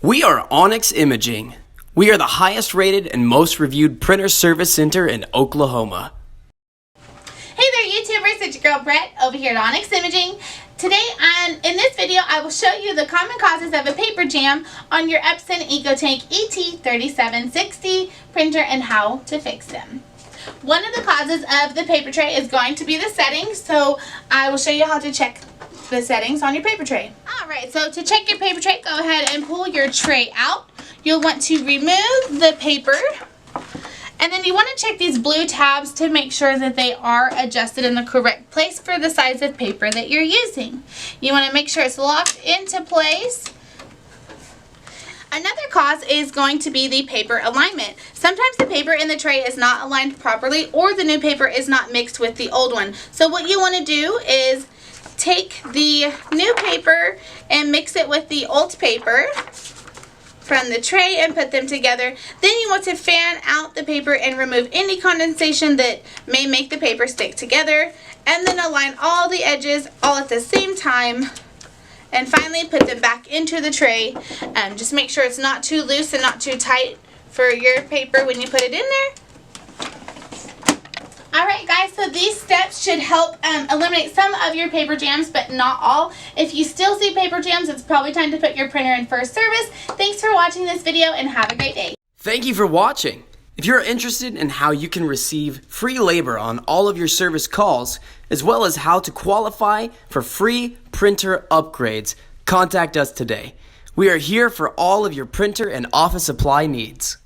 We are Onyx Imaging. We are the highest rated and most reviewed printer service center in Oklahoma. Hey there YouTubers, it's your girl Brett over here at Onyx Imaging. Today in this video I will show you the common causes of a paper jam on your Epson EcoTank ET-3760 printer and how to fix them. One of the causes of the paper tray is going to be the settings, so I will show you how to check the settings on your paper tray. Alright, so to check your paper tray, go ahead and pull your tray out. You'll want to remove the paper, and then you want to check these blue tabs to make sure that they are adjusted in the correct place for the size of paper that you're using. You want to make sure it's locked into place. Another cause is going to be the paper alignment. Sometimes the paper in the tray is not aligned properly, or the new paper is not mixed with the old one. So what you want to do is take the new paper and mix it with the old paper from the tray and put them together. Then you want to fan out the paper and remove any condensation that may make the paper stick together, and then align all the edges all at the same time, and finally put them back into the tray. Just make sure it's not too loose and not too tight for your paper when you put it in there. Alright guys, so these steps should help eliminate some of your paper jams, but not all. If you still see paper jams, it's probably time to put your printer in first service. Thanks for watching this video and have a great day. Thank you for watching. If you're interested in how you can receive free labor on all of your service calls, as well as how to qualify for free printer upgrades, contact us today. We are here for all of your printer and office supply needs.